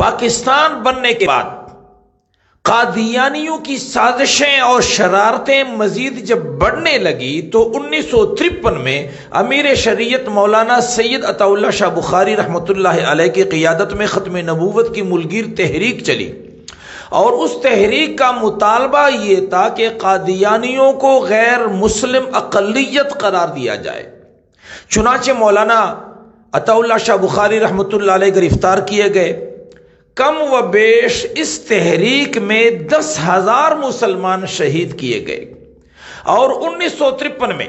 پاکستان بننے کے بعد قادیانیوں کی سازشیں اور شرارتیں مزید جب بڑھنے لگی تو 1953 میں امیر شریعت مولانا سید عطا اللہ شاہ بخاری رحمۃ اللہ علیہ کی قیادت میں ختم نبوت کی ملگیر تحریک چلی، اور اس تحریک کا مطالبہ یہ تھا کہ قادیانیوں کو غیر مسلم اقلیت قرار دیا جائے۔ چنانچہ مولانا عطا اللہ شاہ بخاری رحمۃ اللہ علیہ گرفتار کیے گئے۔ کم و بیش اس تحریک میں 10,000 مسلمان شہید کیے گئے، اور 1953 میں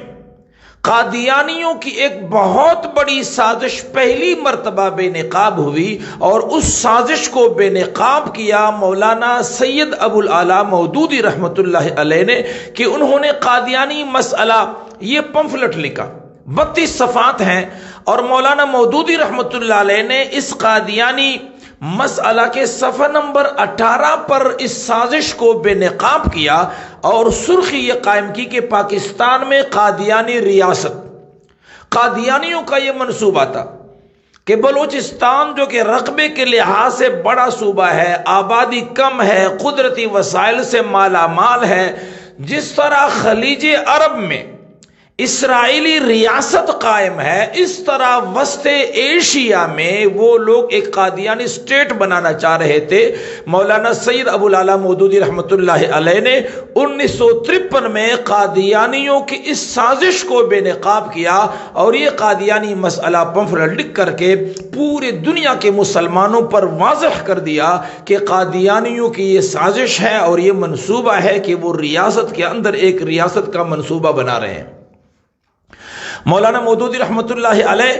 قادیانیوں کی ایک بہت بڑی سازش پہلی مرتبہ بے نقاب ہوئی، اور اس سازش کو بے نقاب کیا مولانا سید ابو الاعلیٰ مودودی رحمۃ اللہ علیہ نے، کہ انہوں نے قادیانی مسئلہ یہ پمفلٹ لکھا، 32 صفحات ہیں، اور مولانا مودودی رحمۃ اللہ علیہ نے اس قادیانی مسئلہ کے صفحہ نمبر 18 پر اس سازش کو بے نقاب کیا، اور سرخی یہ قائم کی کہ پاکستان میں قادیانی ریاست۔ قادیانیوں کا یہ منصوبہ تھا کہ بلوچستان جو کہ رقبے کے لحاظ سے بڑا صوبہ ہے، آبادی کم ہے، قدرتی وسائل سے مالا مال ہے، جس طرح خلیج عرب میں اسرائیلی ریاست قائم ہے، اس طرح وسط ایشیا میں وہ لوگ ایک قادیانی اسٹیٹ بنانا چاہ رہے تھے۔ مولانا سید ابو الاعلیٰ مودودی رحمۃ اللہ علیہ نے 1953 میں قادیانیوں کی اس سازش کو بے نقاب کیا، اور یہ قادیانی مسئلہ پمفلٹ لکھ کر کے پورے دنیا کے مسلمانوں پر واضح کر دیا کہ قادیانیوں کی یہ سازش ہے، اور یہ منصوبہ ہے کہ وہ ریاست کے اندر ایک ریاست کا منصوبہ بنا رہے ہیں۔ مولانا مودودی رحمۃ اللہ علیہ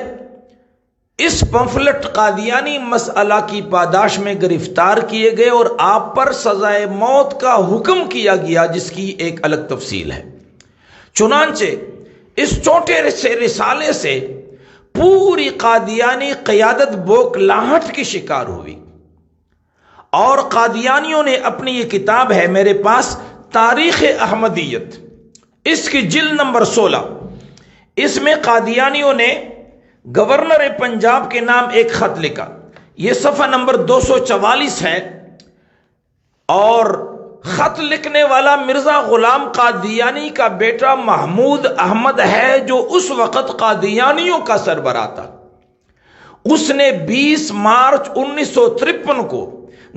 اس پمفلٹ قادیانی مسئلہ کی پاداش میں گرفتار کیے گئے، اور آپ پر سزائے موت کا حکم کیا گیا، جس کی ایک الگ تفصیل ہے۔ چنانچہ اس چھوٹے سے رسالے سے پوری قادیانی قیادت بوکھلاہٹ کی شکار ہوئی، اور قادیانیوں نے اپنی یہ کتاب ہے میرے پاس، تاریخ احمدیت، اس کی جلد نمبر 16، اس میں قادیانیوں نے گورنر پنجاب کے نام ایک خط لکھا، یہ صفحہ نمبر 244 ہے، اور خط لکھنے والا مرزا غلام قادیانی کا بیٹا محمود احمد ہے، جو اس وقت قادیانیوں کا سربراہ تھا۔ اس نے 20 مارچ 1953 کو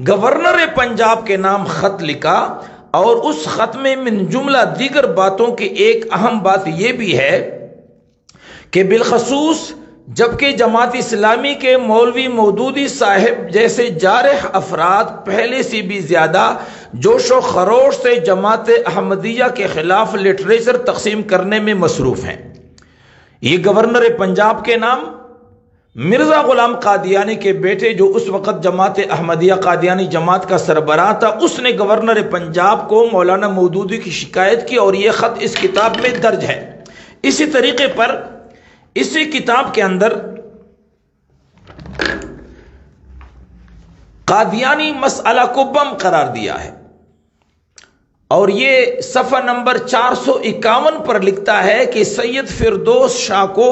گورنر پنجاب کے نام خط لکھا، اور اس خط میں من جملہ دیگر باتوں کی ایک اہم بات یہ بھی ہے کہ بالخصوص جبکہ جماعت اسلامی کے مولوی مودودی صاحب جیسے جارح افراد پہلے سے بھی زیادہ جوش و خروش سے جماعت احمدیہ کے خلاف لٹریچر تقسیم کرنے میں مصروف ہیں۔ یہ گورنر پنجاب کے نام مرزا غلام قادیانی کے بیٹے، جو اس وقت جماعت احمدیہ قادیانی جماعت کا سربراہ تھا، اس نے گورنر پنجاب کو مولانا مودودی کی شکایت کی، اور یہ خط اس کتاب میں درج ہے۔ اسی طریقے پر اسی کتاب کے اندر قادیانی مسئلہ کو بم قرار دیا ہے، اور یہ صفحہ نمبر 451 پر لکھتا ہے کہ سید فردوس شاہ کو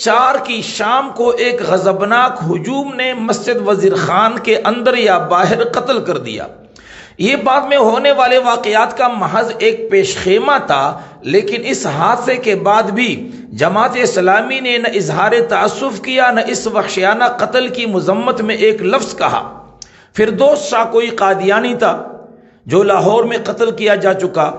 4 کی شام کو ایک غضبناک ہجوم نے مسجد وزیر خان کے اندر یا باہر قتل کر دیا۔ یہ بعد میں ہونے والے واقعات کا محض ایک پیش خیمہ تھا، لیکن اس حادثے کے بعد بھی جماعت اسلامی نے نہ اظہار تعصب کیا، نہ اس وحشیانہ قتل کی مذمت میں ایک لفظ کہا۔ فردوس شاہ کوئی قادیانی تھا جو لاہور میں قتل کیا جا چکا،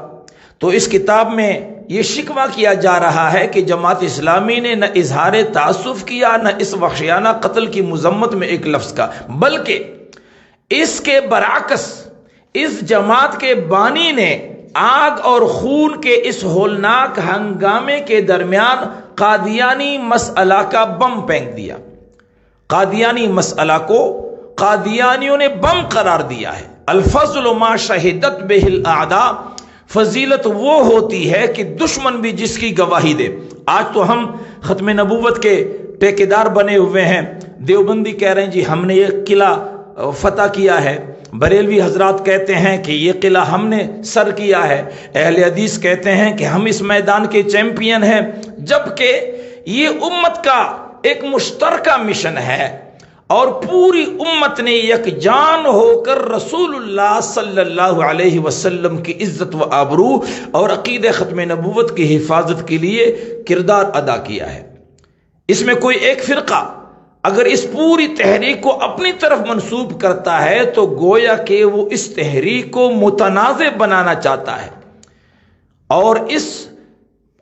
تو اس کتاب میں یہ شکوہ کیا جا رہا ہے کہ جماعت اسلامی نے نہ اظہار تعصب کیا، نہ اس وحشیانہ قتل کی مذمت میں ایک لفظ کہا، بلکہ اس کے برعکس اس جماعت کے بانی نے آگ اور خون کے اس ہولناک ہنگامے کے درمیان قادیانی مسئلہ کا بم پھینک دیا۔ قادیانی مسئلہ کو قادیانیوں نے بم قرار دیا ہے۔ الفضل ما شہدت بہ الاعداء، فضیلت وہ ہوتی ہے کہ دشمن بھی جس کی گواہی دے۔ آج تو ہم ختم نبوت کے ٹھیکیدار بنے ہوئے ہیں، دیوبندی کہہ رہے ہیں جی ہم نے یہ قلعہ فتح کیا ہے، بریلوی حضرات کہتے ہیں کہ یہ قلعہ ہم نے سر کیا ہے، اہل حدیث کہتے ہیں کہ ہم اس میدان کے چیمپئن ہیں، جبکہ یہ امت کا ایک مشترکہ مشن ہے، اور پوری امت نے یکجان ہو کر رسول اللہ صلی اللہ علیہ وسلم کی عزت و آبرو اور عقیدہ ختم نبوت کی حفاظت کے لیے کردار ادا کیا ہے۔ اس میں کوئی ایک فرقہ اگر اس پوری تحریک کو اپنی طرف منسوب کرتا ہے تو گویا کہ وہ اس تحریک کو متنازع بنانا چاہتا ہے اور اس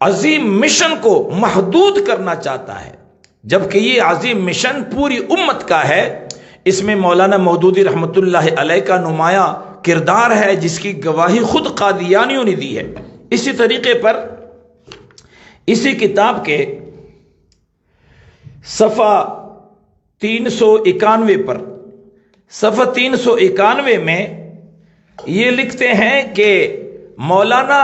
عظیم مشن کو محدود کرنا چاہتا ہے، جبکہ یہ عظیم مشن پوری امت کا ہے۔ اس میں مولانا مودودی رحمۃ اللہ علیہ کا نمایاں کردار ہے، جس کی گواہی خود قادیانیوں نے دی ہے۔ اسی طریقے پر اسی کتاب کے صفحہ 391 پر صفحہ 391 میں یہ لکھتے ہیں کہ مولانا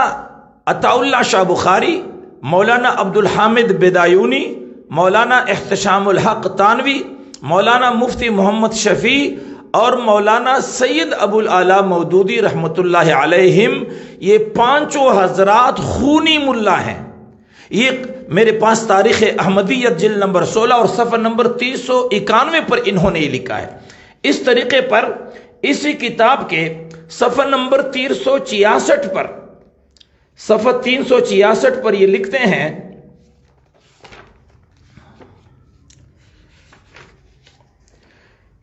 عطا اللہ شاہ بخاری، مولانا عبدالحامد بدایونی، مولانا احتشام الحق تانوی، مولانا مفتی محمد شفیع اور مولانا سید ابو الاعلی مودودی رحمۃ اللہ علیہم، یہ پانچوں حضرات خونی ملا ہیں۔ یہ میرے پاس تاریخ احمدیت جلد نمبر 16 اور صفحہ نمبر 391 پر انہوں نے یہ لکھا ہے۔ اس طریقے پر اسی کتاب کے صفحہ نمبر 366 پر صفحہ 366 پر یہ لکھتے ہیں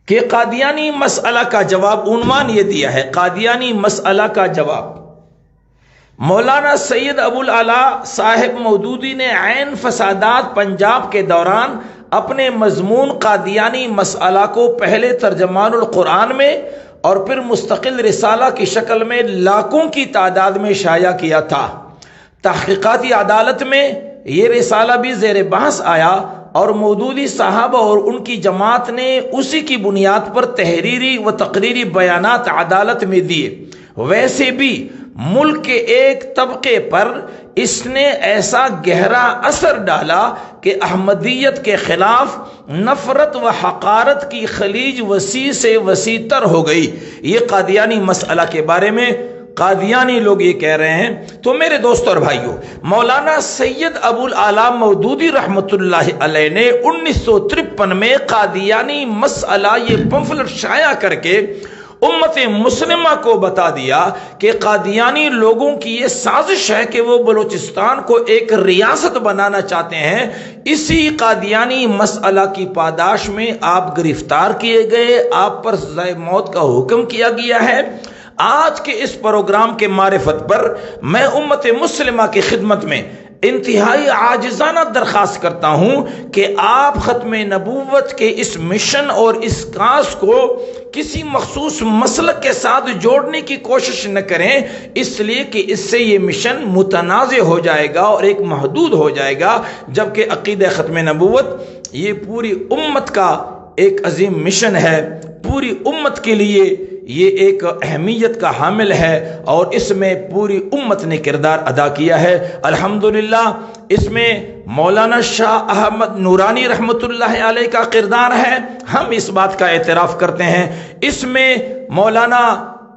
کہ قادیانی مسئلہ کا جواب، عنوان یہ دیا ہے قادیانی مسئلہ کا جواب۔ مولانا سید ابو الاعلی صاحب مودودی نے عین فسادات پنجاب کے دوران اپنے مضمون قادیانی مسئلہ کو پہلے ترجمان القرآن میں اور پھر مستقل رسالہ کی شکل میں لاکھوں کی تعداد میں شائع کیا تھا۔ تحقیقاتی عدالت میں یہ رسالہ بھی زیر بحث آیا اور مودودی صاحب اور ان کی جماعت نے اسی کی بنیاد پر تحریری و تقریری بیانات عدالت میں دیے۔ ویسے بھی ملک کے ایک طبقے پر اس نے ایسا گہرا اثر ڈالا کہ احمدیت کے خلاف نفرت و حقارت کی خلیج وسیع سے وسیع تر ہو گئی۔ یہ قادیانی مسئلہ کے بارے میں قادیانی لوگ یہ کہہ رہے ہیں۔ تو میرے دوستوں اور بھائیوں، مولانا سید ابو الاعلی مودودی رحمۃ اللہ علیہ نے 1953 میں قادیانی مسئلہ یہ پمفلٹ شائع کر کے امت مسلمہ کو بتا دیا کہ قادیانی لوگوں کی یہ سازش ہے کہ وہ بلوچستان کو ایک ریاست بنانا چاہتے ہیں۔ اسی قادیانی مسئلہ کی پاداش میں آپ گرفتار کیے گئے، آپ پر سزائے موت کا حکم کیا گیا ہے۔ آج کے اس پروگرام کے معرفت پر میں امت مسلمہ کی خدمت میں انتہائی عاجزانہ درخواست کرتا ہوں کہ آپ ختم نبوت کے اس مشن اور اس کاز کو کسی مخصوص مسلک کے ساتھ جوڑنے کی کوشش نہ کریں، اس لیے کہ اس سے یہ مشن متنازع ہو جائے گا اور ایک محدود ہو جائے گا، جبکہ عقیدہ ختم نبوت یہ پوری امت کا ایک عظیم مشن ہے، پوری امت کے لیے یہ ایک اہمیت کا حامل ہے اور اس میں پوری امت نے کردار ادا کیا ہے۔ الحمدللہ اس میں مولانا شاہ احمد نورانی رحمۃ اللہ علیہ کا کردار ہے، ہم اس بات کا اعتراف کرتے ہیں۔ اس میں مولانا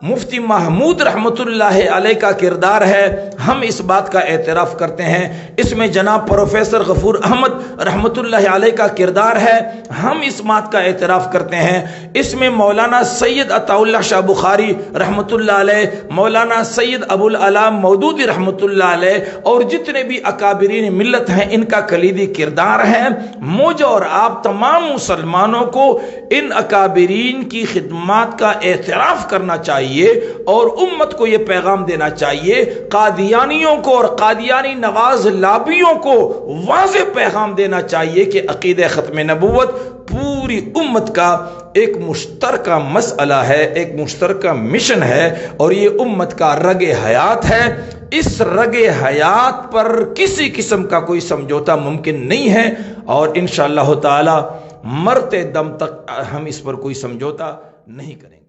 مفتی محمود رحمۃ اللہ علیہ کا کردار ہے، ہم اس بات کا اعتراف کرتے ہیں۔ اس میں جناب پروفیسر غفور احمد رحمۃ اللہ علیہ کا کردار ہے، ہم اس بات کا اعتراف کرتے ہیں۔ اس میں مولانا سید عطا اللہ شاہ بخاری رحمۃ اللہ علیہ، مولانا سید ابو الاعلی مودودی رحمۃ اللہ علیہ اور جتنے بھی اکابرین ملت ہیں ان کا کلیدی کردار ہے۔ مجھ اور آپ تمام مسلمانوں کو ان اکابرین کی خدمات کا اعتراف کرنا چاہیے اور امت کو یہ پیغام دینا چاہیے، قادیانیوں کو اور قادیانی نواز لابیوں کو واضح پیغام دینا چاہیے کہ عقیدہ ختم نبوت پوری امت کا ایک مشترکہ مسئلہ ہے، ایک مشترکہ مشن ہے اور یہ امت کا رگ حیات ہے۔ اس رگ حیات پر کسی قسم کا کوئی سمجھوتا ممکن نہیں ہے اور انشاءاللہ تعالی مرتے دم تک ہم اس پر کوئی سمجھوتا نہیں کریں گے۔